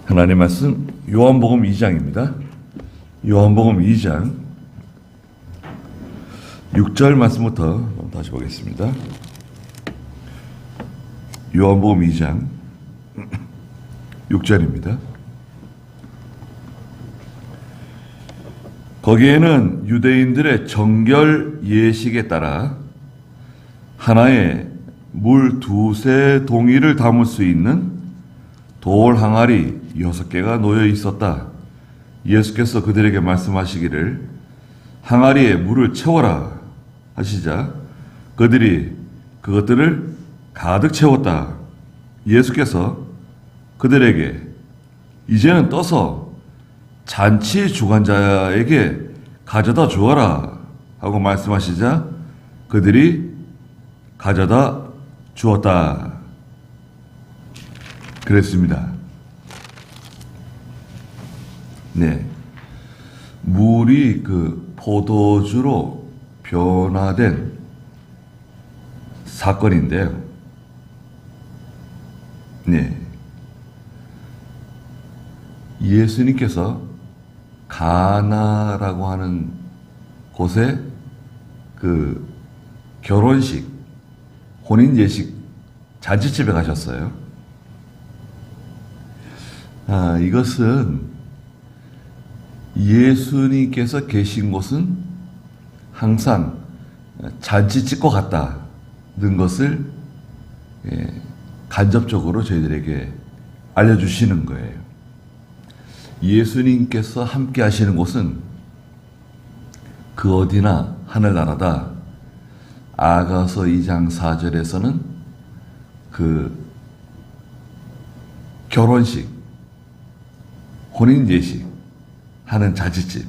하나님 말씀 요한복음 2장입니다. 요한복음 2장 6절 말씀부터 다시 보겠습니다. 요한복음 2장 6절입니다. 거기에는 유대인들의 정결 예식에 따라 하나의 물 두세 동이를 담을 수 있는 돌 항아리 6개가 놓여 있었다. 예수께서 그들에게 말씀하시기를 항아리에 물을 채워라 하시자 그들이 그것들을 가득 채웠다. 예수께서 그들에게 이제는 떠서 잔치 주관자에게 가져다 주어라 하고 말씀하시자 그들이 가져다 주었다. 그랬습니다. 네. 물이 그 포도주로 변화된 사건인데요. 네. 예수님께서 가나라고 하는 곳에 그 결혼식, 혼인 예식 잔치집에 가셨어요. 이것은 예수님께서 계신 곳은 항상 잔치집과 같다는 것을 간접적으로 저희들에게 알려주시는 거예요. 예수님께서 함께 하시는 곳은 그 어디나 하늘나라다. 아가서 2장 4절에서는 그 결혼식, 혼인 예식 하는 잔치집,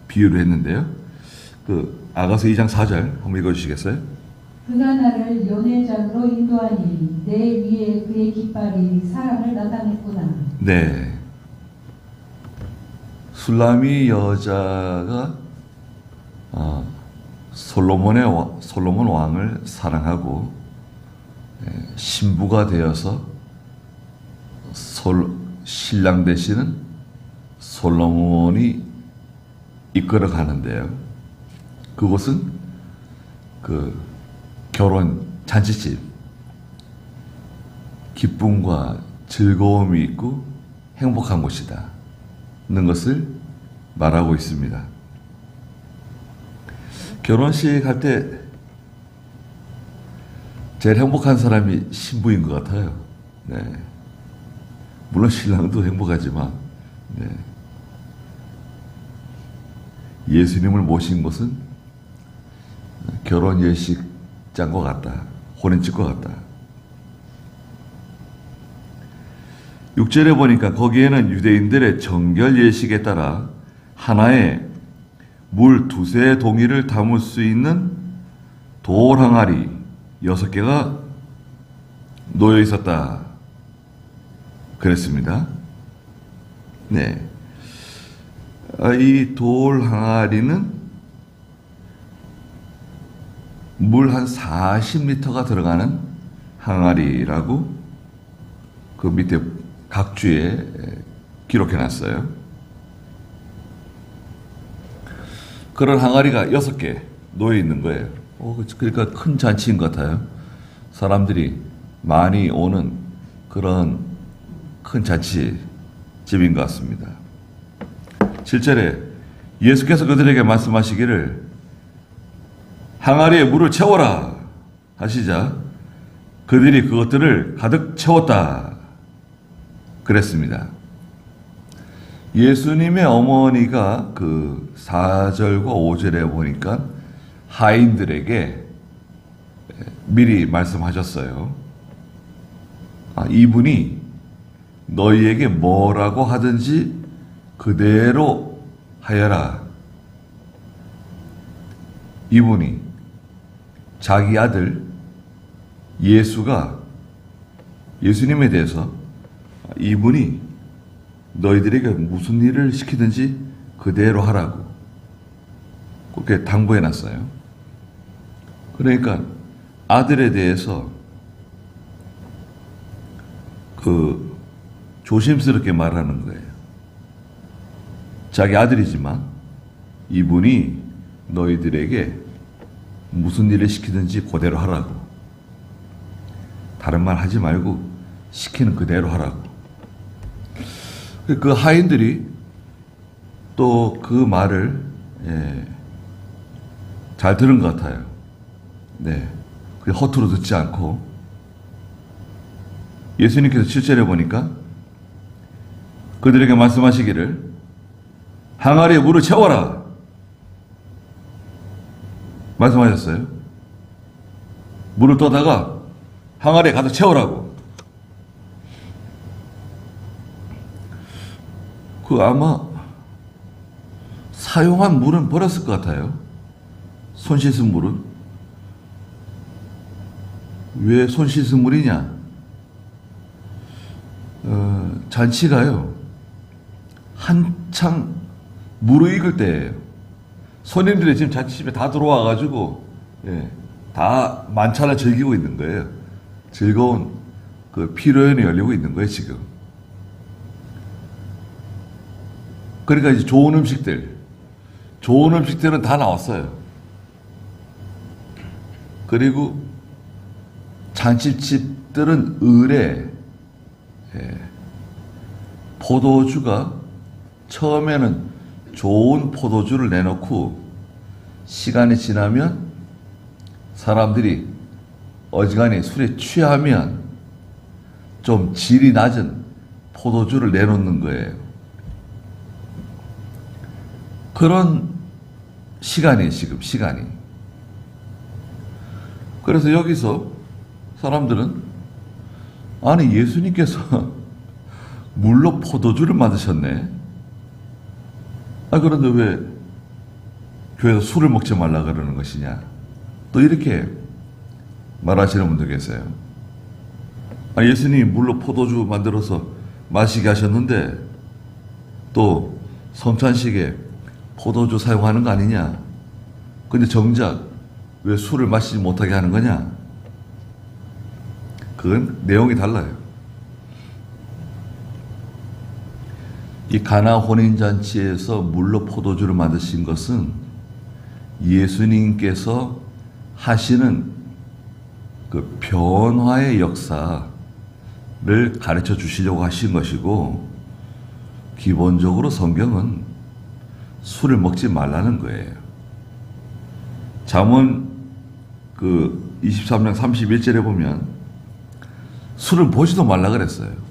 비유를 했는데요. 그 아가서 2장 4절 한번 읽어주시겠어요? 그가 나를 연회장으로 인도하니 내 위에 그의 깃발이 사랑을 나타냈구나. 네. 술라미 여자가 솔로몬 왕을 사랑하고 신부가 되어서 신랑 되시는 솔로몬이 이끌어 가는데요. 그곳은 그 결혼 잔치집, 기쁨과 즐거움이 있고 행복한 곳이다 는 것을 말하고 있습니다. 결혼식 할 때 제일 행복한 사람이 신부인 것 같아요. 네. 물론 신랑도 행복하지만 예수님을 모신 곳은 결혼 예식장과 같다. 혼인집과 같다. 6절에 보니까 거기에는 유대인들의 정결 예식에 따라 하나의 물 두세 동이를 담을 수 있는 돌 항아리 6개가 놓여 있었다. 그랬습니다. 네. 이 돌 항아리는 물 한 40리터가 들어가는 항아리라고 그 밑에 각주에 기록해 놨어요. 그런 항아리가 6개 놓여 있는 거예요. 그러니까 큰 잔치인 것 같아요. 사람들이 많이 오는 그런 큰 잔치집인 것 같습니다. 7절에 예수께서 그들에게 말씀하시기를 항아리에 물을 채워라 하시자 그들이 그것들을 가득 채웠다. 그랬습니다. 예수님의 어머니가 그 4절과 5절에 보니까 하인들에게 미리 말씀하셨어요. 이분이 너희에게 뭐라고 하든지 그대로 하여라. 이분이 자기 아들 예수님에 대해서 이분이 너희들에게 무슨 일을 시키든지 그대로 하라고 그렇게 당부해 놨어요. 그러니까 아들에 대해서 그 조심스럽게 말하는 거예요. 자기 아들이지만 이분이 너희들에게 무슨 일을 시키든지 그대로 하라고. 다른 말 하지 말고 시키는 그대로 하라고. 그 하인들이 또 그 말을 잘 들은 것 같아요. 네, 허투루 듣지 않고 예수님께서 7절에 보니까 그들에게 말씀하시기를 항아리에 물을 채워라 말씀하셨어요. 물을 떠다가 항아리에 가득 채우라고. 아마 사용한 물은 버렸을 것 같아요. 손 씻은 물은. 왜 손 씻은 물이냐? 잔치가요, 한창 무르익을 때예요. 손님들이 지금 잔치집에 다 들어와가지고 다 만찬을 즐기고 있는 거예요. 즐거운 그 피로연이 열리고 있는 거예요, 지금. 그러니까 이제 좋은 음식들은 다 나왔어요. 그리고 잔치집들은 을에 포도주가 처음에는 좋은 포도주를 내놓고 시간이 지나면 사람들이 어지간히 술에 취하면 좀 질이 낮은 포도주를 내놓는 거예요. 그런 시간이에요, 지금 시간이. 그래서 여기서 사람들은 아니 예수님께서 물로 포도주를 만드셨네. 그런데 왜 교회에서 술을 먹지 말라 그러는 것이냐. 또 이렇게 말하시는 분도 계세요. 예수님이 물로 포도주 만들어서 마시게 하셨는데 또 성찬식에 포도주 사용하는 거 아니냐. 근데 정작 왜 술을 마시지 못하게 하는 거냐. 그건 내용이 달라요. 이 가나 혼인잔치에서 물로 포도주를 만드신 것은 예수님께서 하시는 그 변화의 역사를 가르쳐 주시려고 하신 것이고, 기본적으로 성경은 술을 먹지 말라는 거예요. 잠언 23장 31절에 보면 술을 보지도 말라 그랬어요.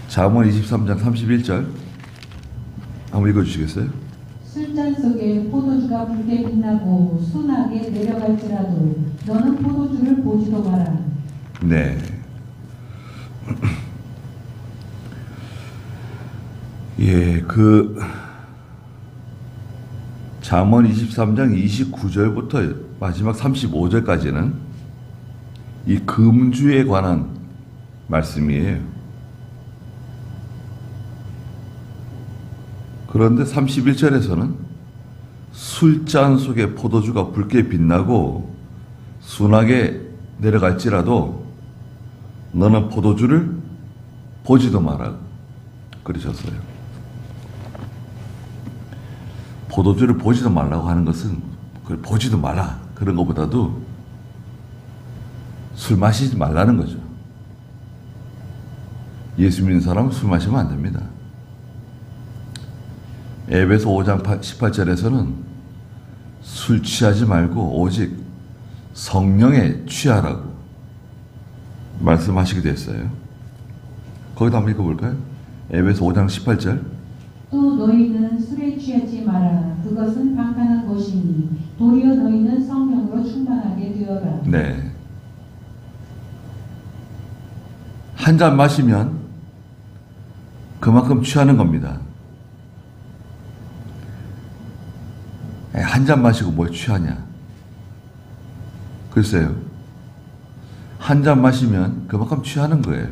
잠언 23장 31절 한번 읽어주시겠어요? 술잔 속에 포도주가 붉게 빛나고 순하게 내려갈지라도 너는 포도주를 보지도 마라. 네. 잠언 23장 29절부터 마지막 35절까지는 이 금주에 관한 말씀이에요. 그런데 31절에서는 술잔 속에 포도주가 붉게 빛나고 순하게 내려갈지라도 너는 포도주를 보지도 마라 그러셨어요. 포도주를 보지도 말라고 하는 것은 그걸 보지도 말라 그런 것보다도 술 마시지 말라는 거죠. 예수 믿는 사람은 술 마시면 안 됩니다. 에베소 5장 18절에서는 술 취하지 말고 오직 성령에 취하라고 말씀하시기도 했어요. 거기다 한번 읽어볼까요? 에베소 5장 18절. 또 너희는 술에 취하지 마라. 그것은 방탕한 것이니 도리어 너희는 성령으로 충만하게 되어라. 네. 한 잔 마시면 그만큼 취하는 겁니다. 한 잔 마시고 뭘 취하냐? 글쎄요. 한 잔 마시면 그만큼 취하는 거예요.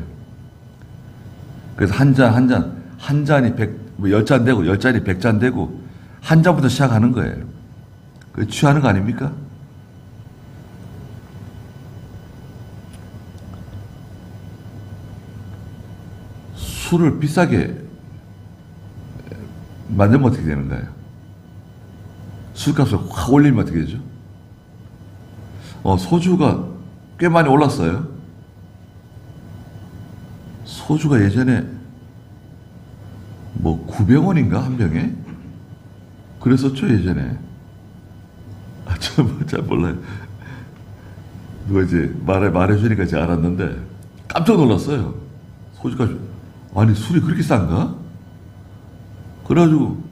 그래서 한 잔이 10잔 되고 10잔이 100잔 되고 한 잔부터 시작하는 거예요. 그게 취하는 거 아닙니까? 술을 비싸게 만들면 어떻게 되는 거예요? 술값을 확 올리면 어떻게 되죠? 소주가 꽤 많이 올랐어요. 소주가 예전에 뭐 900원인가 한 병에? 그랬었죠 예전에. 잘 몰라요. 누가 이제 말해주니까 제가 알았는데 깜짝 놀랐어요. 소주가 아니 술이 그렇게 싼가? 그래가지고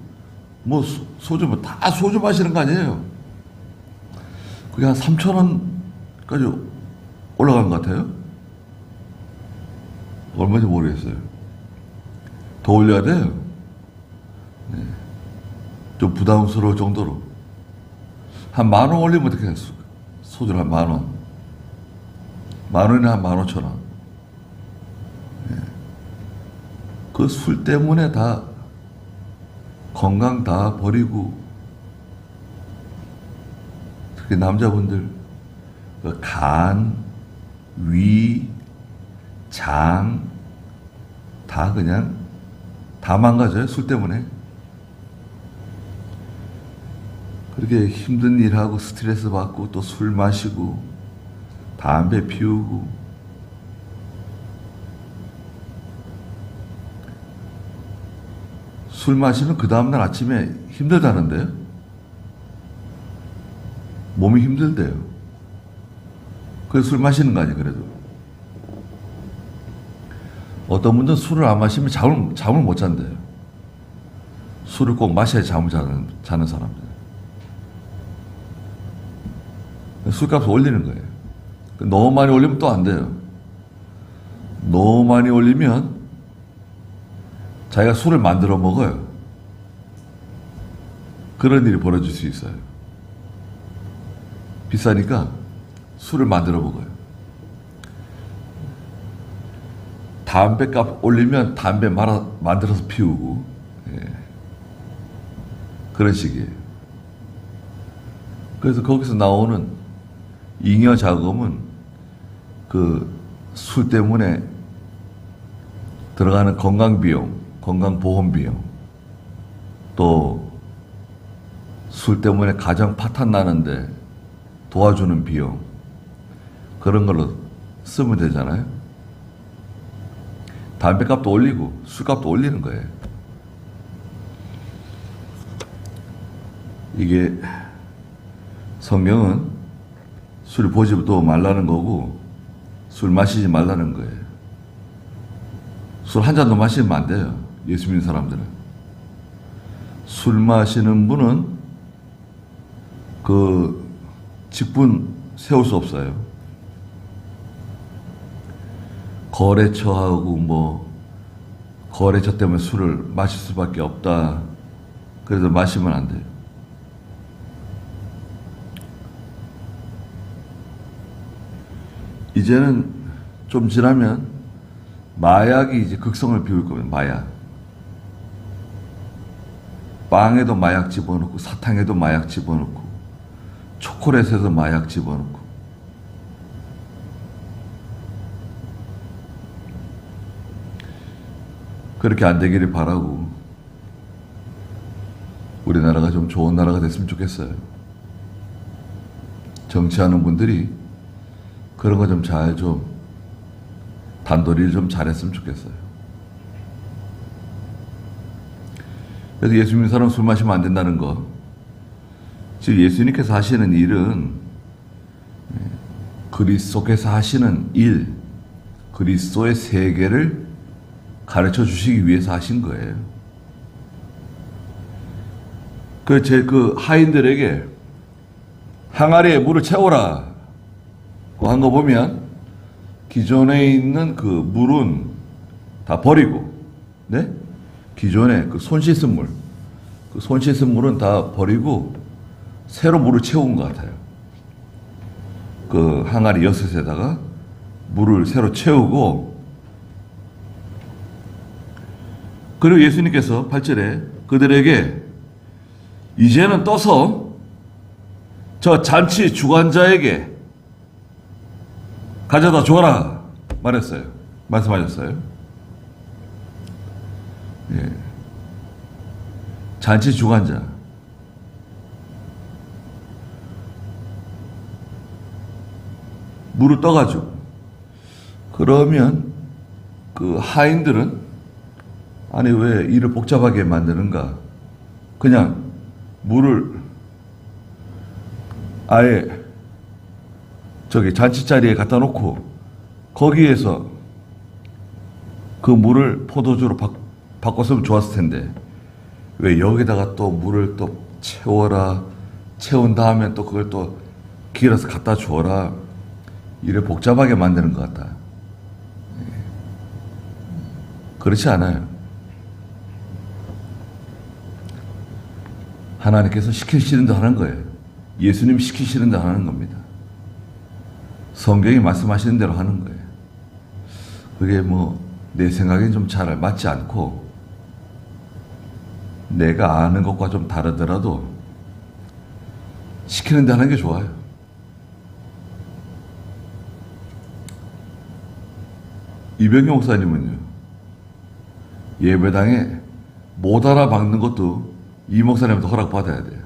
뭐 소주 뭐 다 소주 마시는 거 아니에요? 그게 한 3,000원까지 올라간 것 같아요. 얼마인지 모르겠어요. 더 올려야 돼요. 네. 좀 부담스러울 정도로. 한 10,000원 올리면 어떻게 해요? 소주를 한 10,000원. 10,000원이나 한 15,000원. 네. 그 술 때문에 다 건강 다 버리고, 특히 남자분들 그 간, 위, 장 다 그냥 다 망가져요 술 때문에. 그렇게 힘든 일하고 스트레스 받고 또 술 마시고 담배 피우고 술 마시면 그 다음날 아침에 힘들다는데요. 몸이 힘들대요. 그래서 술 마시는 거 아니에요 그래도. 어떤 분들은 술을 안 마시면 잠을 못 잔대요. 술을 꼭 마셔야 잠을 자는 사람들. 술값을 올리는 거예요. 너무 많이 올리면 또 안 돼요. 너무 많이 올리면 자기가 술을 만들어 먹어요. 그런 일이 벌어질 수 있어요. 비싸니까 술을 만들어 먹어요. 담배값 올리면 담배 만들어서 피우고, 예. 그런 식이에요. 그래서 거기서 나오는 잉여 자금은 그 술 때문에 들어가는 건강비용, 건강보험비용, 또 술 때문에 가정 파탄 나는데 도와주는 비용, 그런 걸로 쓰면 되잖아요. 담배값도 올리고 술값도 올리는 거예요. 이게 성경은 술 보지도 말라는 거고 술 마시지 말라는 거예요. 술 한 잔도 마시면 안 돼요. 예수 믿는 사람들은. 술 마시는 분은 그 직분 세울 수 없어요. 거래처하고 뭐 거래처 때문에 술을 마실 수밖에 없다. 그래서 마시면 안 돼요. 이제는 좀 지나면 마약이 이제 극성을 피울 겁니다. 마약. 빵에도 마약 집어넣고 사탕에도 마약 집어넣고 초콜릿에도 마약 집어넣고. 그렇게 안 되기를 바라고 우리나라가 좀 좋은 나라가 됐으면 좋겠어요. 정치하는 분들이 그런 거 좀 단도리를 좀 잘했으면 좋겠어요. 그래서 예수 믿는 사람 술 마시면 안 된다는 거. 즉 예수님께서 하시는 일은 그리스도께서 하시는 일, 그리스도의 세계를 가르쳐 주시기 위해서 하신 거예요. 그 하인들에게 항아리에 물을 채워라 한 거 보면 기존에 있는 그 물은 다 버리고, 네? 기존에 그 손 씻은 물, 그 손 씻은 물은 다 버리고 새로 물을 채운 것 같아요. 그 항아리 6에다가 물을 새로 채우고, 그리고 예수님께서 8절에 그들에게 이제는 떠서 저 잔치 주관자에게 가져다 줘라 말했어요. 말씀하셨어요. 예. 잔치 주관자. 물을 떠가지고. 그러면 그 하인들은 아니 왜 일을 복잡하게 만드는가? 그냥 물을 아예 저기 잔치 자리에 갖다 놓고 거기에서 그 물을 포도주로 바꿨으면 좋았을 텐데 왜 여기다가 또 물을 또 채워라, 채운 다음에 또 그걸 또 길어서 갖다 주어라, 이래 복잡하게 만드는 것 같다. 그렇지 않아요. 하나님께서 시키시는 대로 하는 거예요. 예수님 시키시는 대로 하는 겁니다. 성경이 말씀하시는 대로 하는 거예요. 그게 뭐 내 생각엔 좀 잘 맞지 않고 내가 아는 것과 좀 다르더라도 시키는 대로 하는 게 좋아요. 이병경 목사님은요, 예배당에 못 알아박는 것도 이 목사님한테 허락받아야 돼요.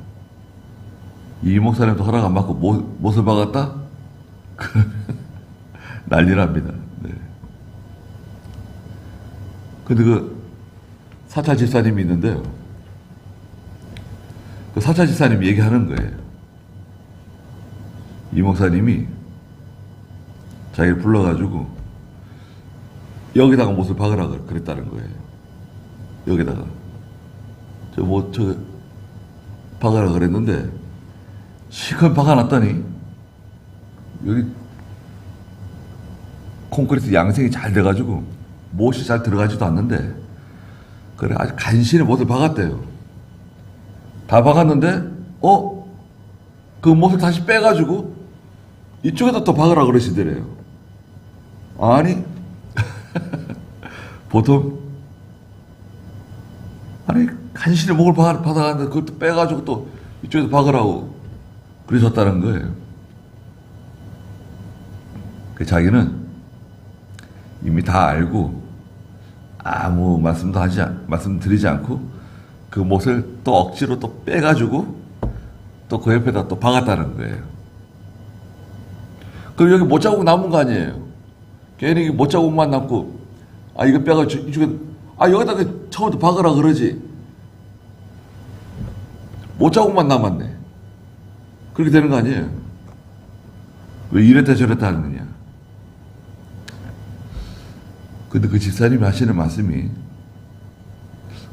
이 목사님한테 허락 안 받고 못을 박았다? 그러면 난리납니다. 네. 근데 그 사찰 집사님이 있는데요. 그 사찰 집사님이 얘기하는 거예요. 이 목사님이 자기를 불러가지고 여기다가 못을 박으라 그랬다는 거예요. 여기다가. 저 박으라 그랬는데 실컷 박아놨더니 여기 콘크리트 양생이 잘 돼가지고 못이 잘 들어가지도 않는데 그래 아주 간신히 못을 박았대요. 다 박았는데 그 못을 다시 빼가지고 이쪽에다 또 박으라 그러시더래요. 아니 보통 아니 간신히 목을 받아갔는데 그것도 빼가지고 또 이쪽에서 박으라고 그러셨다는 거예요. 자기는 이미 다 알고 아무 말씀드리지 않고 그 못을 또 억지로 또 빼가지고 또 그 옆에다 또 박았다는 거예요. 그럼 여기 못 자국 남은 거 아니에요? 괜히 못 자국만 남고 이거 빼가지고 이쪽에 여기다가 처음부터 박으라 그러지. 못 자국만 남았네. 그렇게 되는 거 아니에요? 왜 이랬다 저랬다 하느냐. 근데 그 집사님이 하시는 말씀이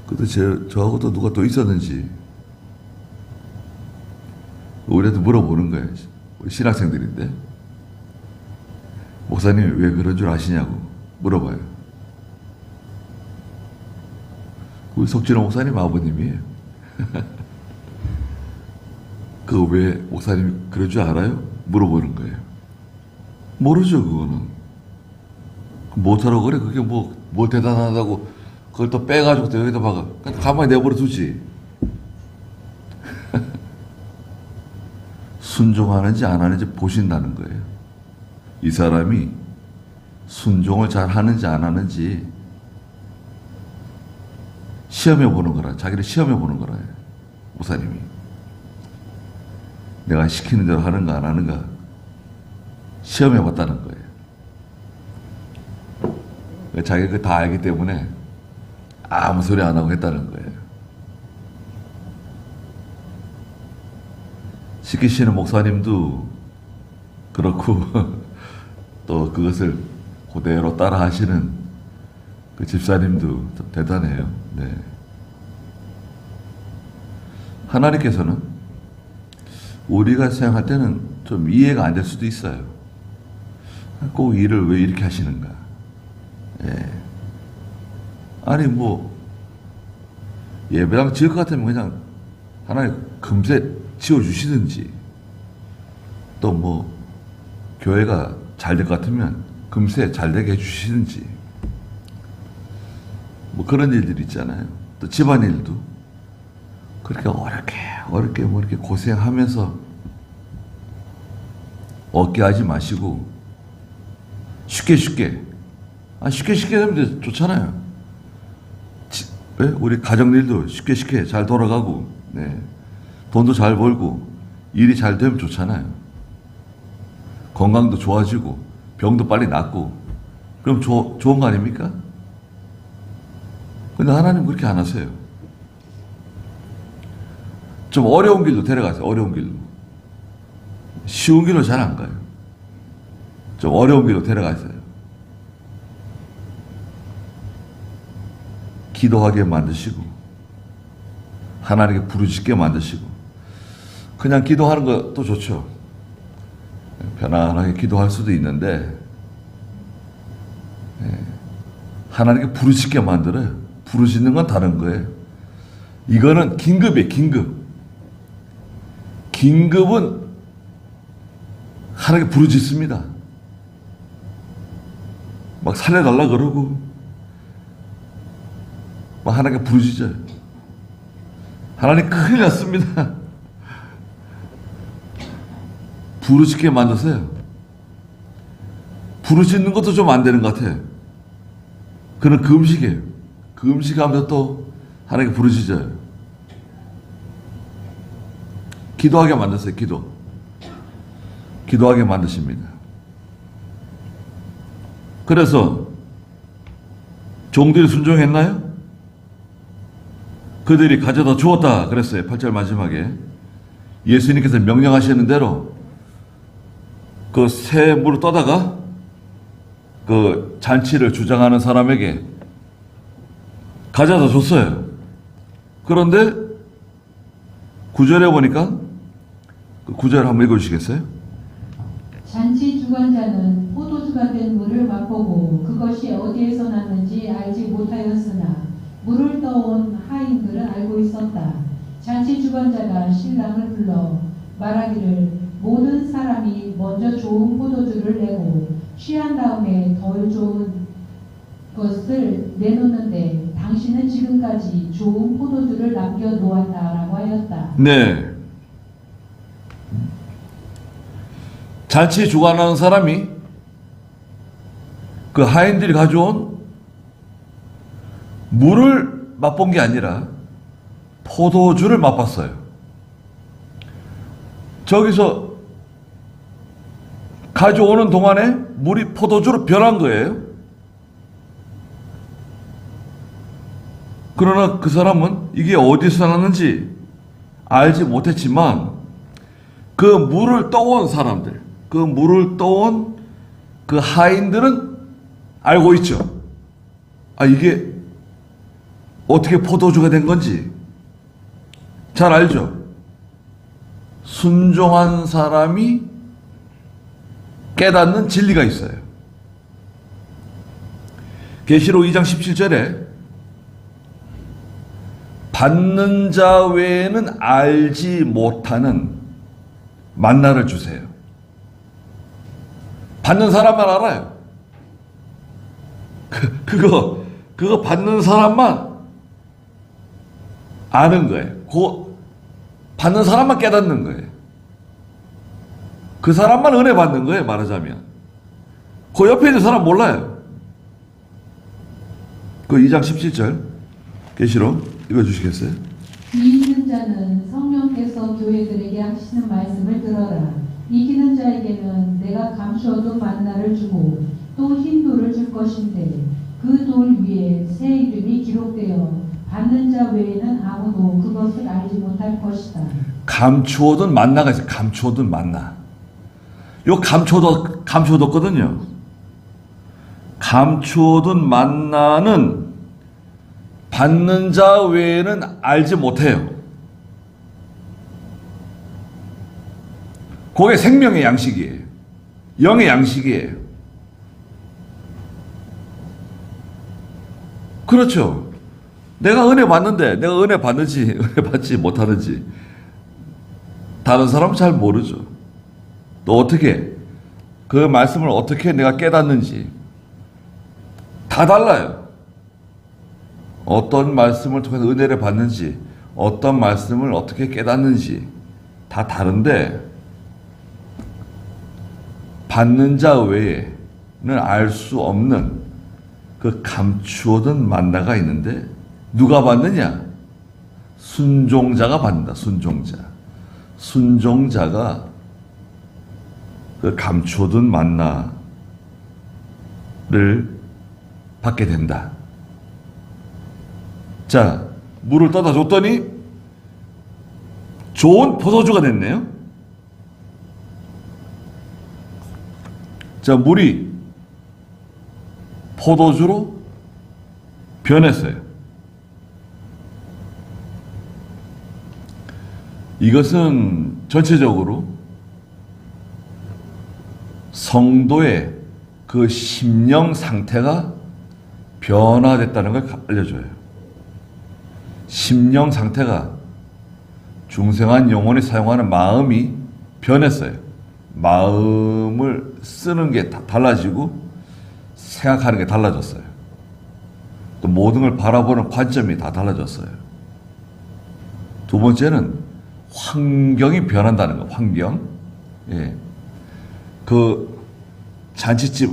근데 저하고 또 누가 또 있었는지 우리한테 물어보는 거예요. 우리 신학생들인데 목사님이 왜 그런 줄 아시냐고 물어봐요. 우리 석진호 목사님 아버님이에요. 그거 왜 목사님이 그럴 줄 알아요? 물어보는 거예요. 모르죠 그거는. 못하라고 그래? 그게 뭐 대단하다고 그걸 또 빼가지고 또 여기다 박아. 그냥 가만히 내버려 두지. 순종하는지 안 하는지 보신다는 거예요. 이 사람이 순종을 잘 하는지 안 하는지 시험해 보는 거라. 자기를 시험해 보는 거라. 목사님이. 내가 시키는 대로 하는가 안 하는가 시험해 봤다는 거예요. 자기가 그거 다 알기 때문에 아무 소리 안 하고 했다는 거예요. 시키시는 목사님도 그렇고 또 그것을 그대로 따라 하시는 그 집사님도 대단해요. 네. 하나님께서는 우리가 생각할 때는 좀 이해가 안 될 수도 있어요. 꼭 일을 왜 이렇게 하시는가. 예. 아니 예배당 지을 것 같으면 그냥 하나님 금세 지어주시든지 또 교회가 잘 될 것 같으면 금세 잘 되게 해주시든지 그런 일들이 있잖아요. 또 집안일도 그렇게 어렵게 이렇게 고생하면서 어깨 하지 마시고 쉽게 하면 좋잖아요. 왜? 우리 가정일도 쉽게 잘 돌아가고, 네. 돈도 잘 벌고, 일이 잘 되면 좋잖아요. 건강도 좋아지고, 병도 빨리 낫고, 그럼 좋은 거 아닙니까? 근데 하나님 그렇게 안 하세요. 좀 어려운 길로 데려가세요. 어려운 길로. 쉬운 길로 잘 안 가요. 좀 어려운 길로 데려가세요. 기도하게 만드시고, 하나님께 부르짖게 만드시고, 그냥 기도하는 것도 좋죠. 편안하게 기도할 수도 있는데, 하나님께 부르짖게 만들어요. 부르짖는 건 다른 거예요. 이거는 긴급이에요, 긴급. 긴급은 하나님께 부르짖습니다. 막 살려달라 그러고, 막 하나님께 부르짖어요. 하나님 큰일 났습니다. 부르짖게 만드세요. 부르짖는 것도 좀 안 되는 것 같아요. 그는 금식이에요. 금식하면서 또 하나님께 부르짖어요. 기도하게 만드세요. 기도하게 만드십니다. 그래서 종들이 순종했나요? 그들이 가져다 주었다 그랬어요. 8절 마지막에 예수님께서 명령하시는 대로 그 새 물을 떠다가 그 잔치를 주장하는 사람에게 가져다 줬어요. 그런데 9절에 보니까 그 9절 한번 읽어주시겠어요? 잔치 주관자는 포도주가 된 물을 맛보고 그것이 어디에서 났는지 알지 못하였으나 물을 떠온 하인들은 알고 있었다. 잔치 주관자가 신랑을 불러 말하기를 모든 사람이 먼저 좋은 포도주를 내고 취한 다음에 덜 좋은 것을 내놓는데 당신은 지금까지 좋은 포도주를 남겨놓았다라고 하였다. 네. 잔치 주관하는 사람이 그 하인들이 가져온 물을 맛본 게 아니라 포도주를 맛봤어요. 저기서 가져오는 동안에 물이 포도주로 변한 거예요. 그러나 그 사람은 이게 어디서 났는지 알지 못했지만 그 물을 떠온 사람들, 그 물을 떠온 그 하인들은 알고 있죠. 아, 이게 어떻게 포도주가 된 건지 잘 알죠. 순종한 사람이 깨닫는 진리가 있어요. 계시록 2장 17절에 받는 자 외에는 알지 못하는 만나를 주세요. 받는 사람만 알아요. 그거 받는 사람만 아는 거예요. 받는 사람만 깨닫는 거예요. 그 사람만 은혜 받는 거예요, 말하자면. 그 옆에 있는 사람 몰라요. 그 2장 17절 계시록 읽어주시겠어요? 이기는 자는 성령께서 교회들에게 하시는 말씀을 들어라. 이기는 자에게는 내가 감추어둔 만나를 주고 또 흰 돌을 줄 것인데 그 돌 위에 새 이름이 기록되어 받는 자 외에는 아무도 그것을 알지 못할 것이다. 감추어둔 만나가 있어요. 감추어둔 만나. 요 감추어뒀거든요. 감추어둔 만나는 받는 자 외에는 알지 못해요. 그게 생명의 양식이에요. 영의 양식이에요. 그렇죠. 내가 은혜 받는데 내가 은혜 받는지 은혜 받지 못하는지 다른 사람은 잘 모르죠. 또 어떻게 그 말씀을 어떻게 내가 깨닫는지 다 달라요. 어떤 말씀을 통해서 은혜를 받는지 어떤 말씀을 어떻게 깨닫는지 다 다른데 받는 자 외에는 알 수 없는 그 감추어둔 만나가 있는데 누가 받느냐? 순종자가 받는다. 순종자. 순종자가 그 감추어둔 만나를 받게 된다. 자, 물을 떠다 줬더니 좋은 포도주가 됐네요. 자, 물이 포도주로 변했어요. 이것은 전체적으로 성도의 그 심령 상태가 변화됐다는 걸 알려줘요. 심령 상태가 중생한 영혼이 사용하는 마음이 변했어요. 마음을 쓰는 게 달라지고 생각하는 게 달라졌어요. 또 모든 걸 바라보는 관점이 다 달라졌어요. 두 번째는 환경이 변한다는 거. 환경. 예. 그 잔치집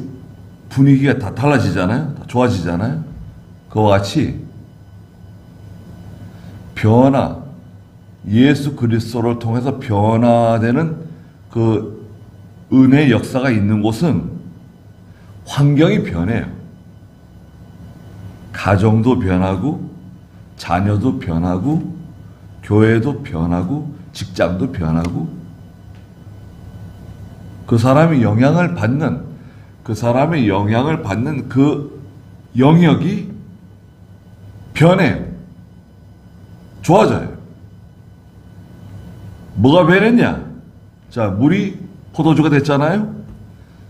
분위기가 다 달라지잖아요. 다 좋아지잖아요. 그와 같이 변화, 예수 그리스도를 통해서 변화되는 그 은혜의 역사가 있는 곳은 환경이 변해요. 가정도 변하고 자녀도 변하고 교회도 변하고 직장도 변하고 그 사람의 영향을 받는 그 영역이 변해요. 좋아져요. 뭐가 변했냐? 자, 물이 포도주가 됐잖아요.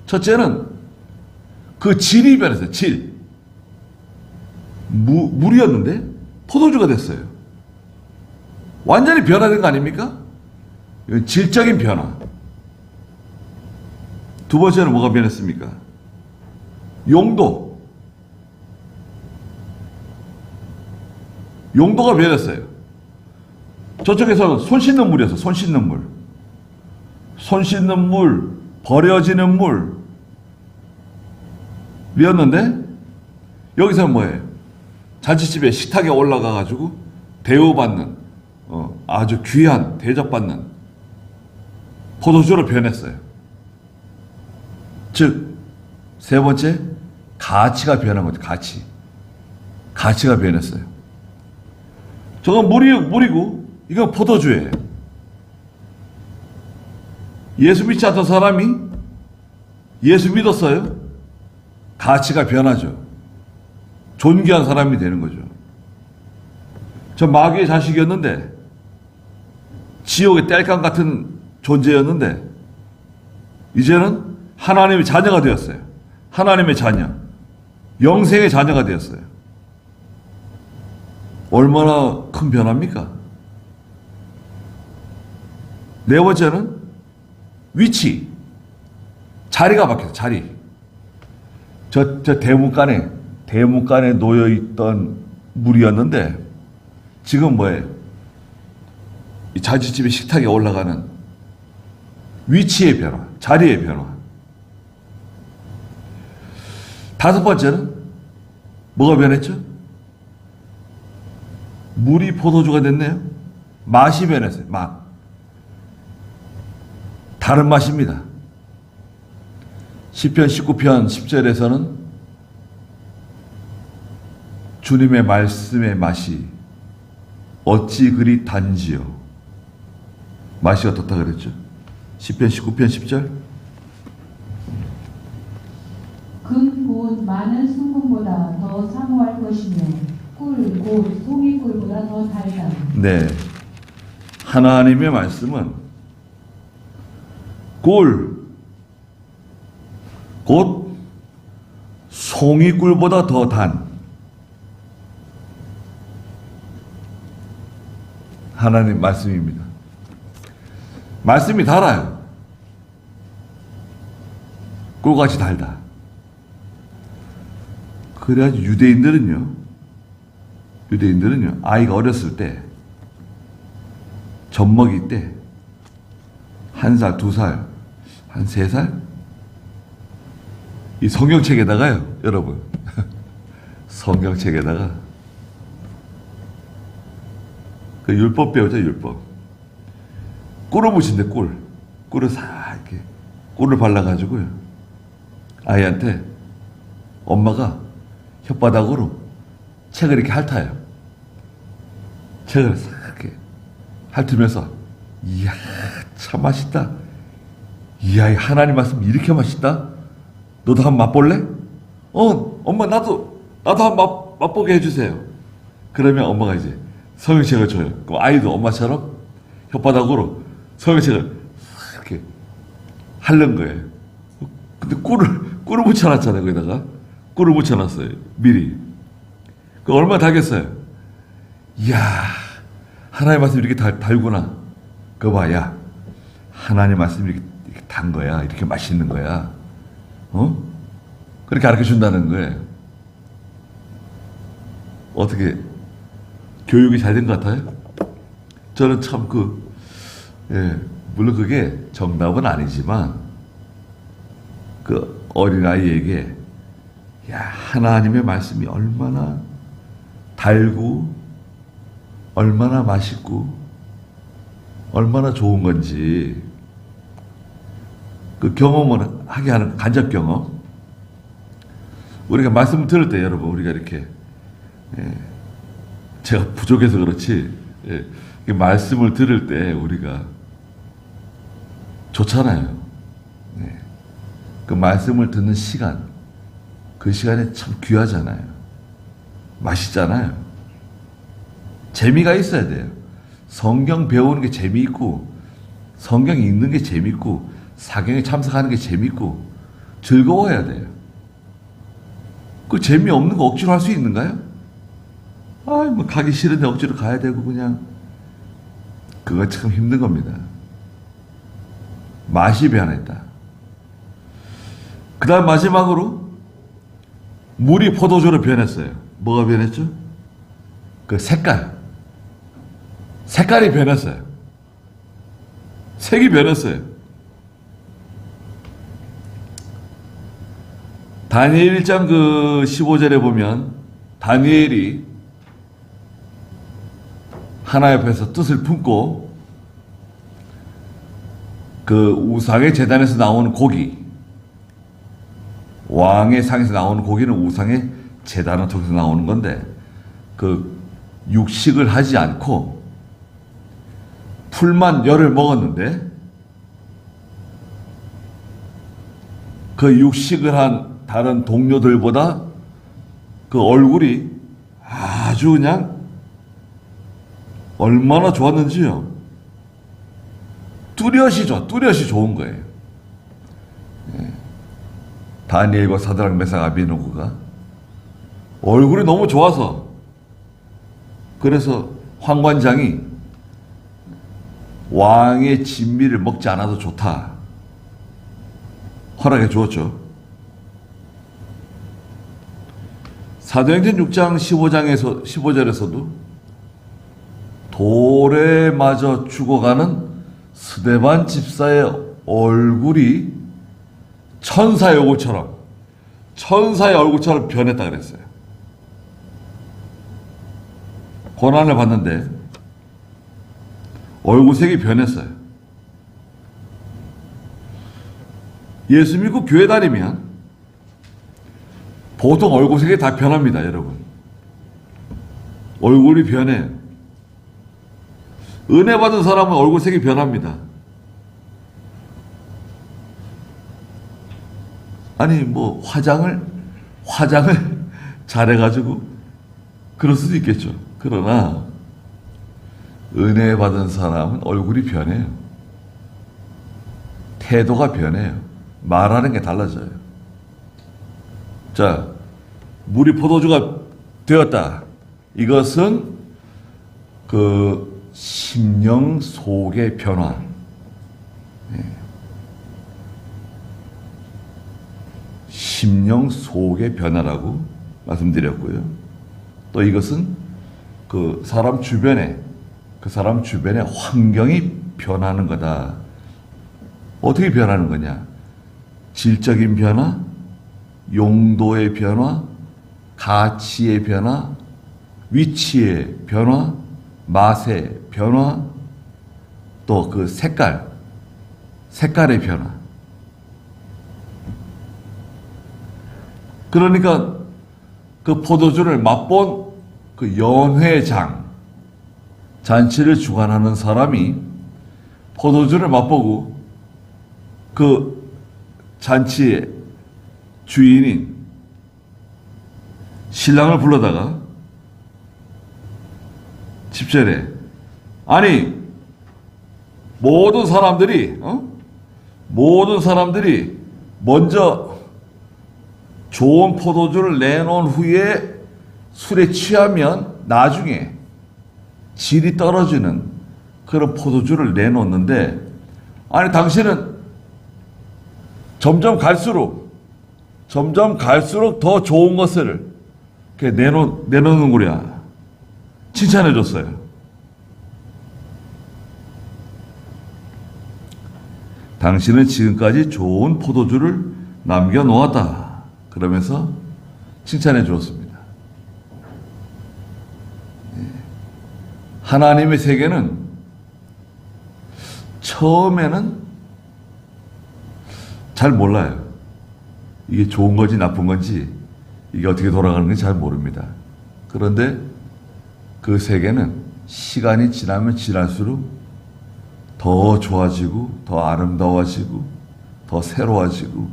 첫째는 그 질이 변했어요. 질. 물이었는데 포도주가 됐어요. 완전히 변화된 거 아닙니까? 이건 질적인 변화. 두 번째는 뭐가 변했습니까? 용도가 변했어요. 저쪽에서는 손 씻는 물이었어. 손 씻는 물. 손 씻는 물, 버려지는 물이었는데 여기서는 뭐예요? 잔치집에 식탁에 올라가가지고 대우받는 아주 귀한 대접받는 포도주로 변했어요. 즉, 세 번째, 가치가 변한 거죠. 가치가 변했어요. 저건 물이고 이건 포도주예요. 예수 믿지 않던 사람이 예수 믿었어요. 가치가 변하죠. 존귀한 사람이 되는 거죠. 저 마귀의 자식이었는데 지옥의 땔감 같은 존재였는데 이제는 하나님의 자녀가 되었어요. 하나님의 자녀. 영생의 자녀가 되었어요. 얼마나 큰 변화입니까? 네 번째는 위치. 자리가 바뀌었어요. 자리. 저 대문간에 놓여있던 물이었는데 지금 뭐예요? 이 잔치집의 식탁에 올라가는 위치의 변화, 자리의 변화. 다섯 번째는 뭐가 변했죠? 물이 포도주가 됐네요. 맛이 변했어요. 맛. 다른 맛입니다. 시편 19편 10절에서는 주님의 말씀의 맛이 어찌 그리 단지요. 맛이 어떻다 그랬죠? 시편 19편 10절. 금 많은 순금보다 더 사모할 것이며 꿀 송이꿀보다 더 달다. 네, 하나님의 말씀은 곧 송이꿀보다 더 단 하나님 말씀입니다. 말씀이 달아요. 꿀같이 달다. 그래야지 유대인들은요 아이가 어렸을 때 젖먹이 때 1살, 2살, 한 3살 이 성경책에다가요, 여러분 성경책에다가 그 율법 배우자, 율법. 꿀을 묻힌대, 꿀. 꿀을 싹 이렇게 꿀을 발라가지고요. 아이한테 엄마가 혓바닥으로 책을 이렇게 핥아요. 책을 싹 이렇게 핥으면서 이야 참 맛있다. 이야 하나님 말씀 이렇게 맛있다. 너도 한번 맛볼래? 엄마 나도 한번 맛보게 해주세요. 그러면 엄마가 이제 성경책을 줘요. 그럼 아이도 엄마처럼 혓바닥으로 성경책을 이렇게 핥는 거예요. 근데 꿀을 묻혀놨잖아요. 거기다가 꿀을 묻혀놨어요. 미리. 그 얼마나 달겠어요. 이야 하나님 말씀 이렇게 달구나. 그거 봐, 야 하나님 말씀 이렇게 단 거야. 이렇게 맛있는 거야. 그렇게 가르쳐 준다는 거예요. 어떻게 교육이 잘 된 것 같아요? 저는 참 물론 그게 정답은 아니지만 그 어린아이에게 야 하나님의 말씀이 얼마나 달고 얼마나 맛있고 얼마나 좋은 건지 그 경험을 하게 하는 간접 경험. 우리가 말씀을 들을 때 여러분 우리가 이렇게 제가 부족해서 그렇지 말씀을 들을 때 우리가 좋잖아요. 그 말씀을 듣는 시간, 그 시간이 참 귀하잖아요. 맛있잖아요. 재미가 있어야 돼요. 성경 배우는 게 재미있고 성경 읽는 게 재미있고 사경에 참석하는 게 재미있고 즐거워야 돼요. 그 재미없는 거 억지로 할 수 있는가요? 뭐 가기 싫은데 억지로 가야 되고 그냥 그거 참 힘든 겁니다. 맛이 변했다. 그 다음 마지막으로 물이 포도주로 변했어요. 뭐가 변했죠? 그 색깔이 변했어요. 색이 변했어요. 다니엘 1장 15절에 보면 다니엘이 하나님 앞에서 뜻을 품고 그 우상의 제단에서 나오는 고기, 왕의 상에서 나오는 고기는 우상의 제단을 통해서 나오는 건데 그 육식을 하지 않고 풀만 열을 먹었는데 그 육식을 한 다른 동료들보다 그 얼굴이 아주 그냥 얼마나 좋았는지요. 뚜렷이 좋은 거예요. 다니엘과 사드락 메삭 아벤노고가 얼굴이 너무 좋아서 그래서 황관장이 왕의 진미를 먹지 않아도 좋다 허락해 주었죠. 사도행전 6장 15절에서도 돌에 맞아 죽어가는 스데반 집사의 얼굴이 천사의 얼굴처럼 변했다 그랬어요. 고난을 받는데 얼굴색이 변했어요. 예수 믿고 교회 다니면 보통 얼굴색이 다 변합니다, 여러분. 얼굴이 변해요. 은혜 받은 사람은 얼굴색이 변합니다. 아니 뭐 화장을 잘해가지고 그럴 수도 있겠죠. 그러나 은혜 받은 사람은 얼굴이 변해요. 태도가 변해요. 말하는 게 달라져요. 자, 물이 포도주가 되었다. 이것은 그 심령 속의 변화. 심령 속의 변화라고 말씀드렸고요. 또 이것은 그 사람 주변의 환경이 변하는 거다. 어떻게 변하는 거냐? 질적인 변화, 용도의 변화, 가치의 변화, 위치의 변화, 맛의 변화, 또 그 색깔의 변화. 그러니까 그 포도주를 맛본 그 연회장, 잔치를 주관하는 사람이 포도주를 맛보고 그 잔치의 주인인 신랑을 불러다가 10절에 아니 모든 사람들이 먼저 좋은 포도주를 내놓은 후에 술에 취하면 나중에 질이 떨어지는 그런 포도주를 내놓는데, 아니 당신은 점점 갈수록 더 좋은 것을 이렇게 내놓는구려. 칭찬해 줬어요. 당신은 지금까지 좋은 포도주를 남겨놓았다. 그러면서 칭찬해 주었습니다. 하나님의 세계는 처음에는 잘 몰라요. 이게 좋은 건지 나쁜 건지, 이게 어떻게 돌아가는 건지 잘 모릅니다. 그런데 그 세계는 시간이 지나면 지날수록 더 좋아지고, 더 아름다워지고, 더 새로워지고,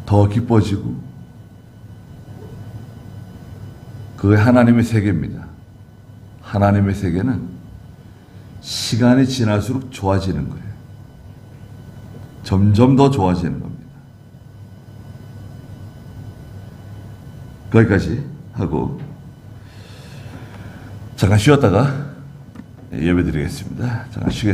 더 기뻐지고, 그게 하나님의 세계입니다. 하나님의 세계는 시간이 지날수록 좋아지는 거예요. 점점 더 좋아지는 겁니다. 거기까지 하고 잠깐 쉬었다가 예배 드리겠습니다. 잠깐 쉬겠습니다.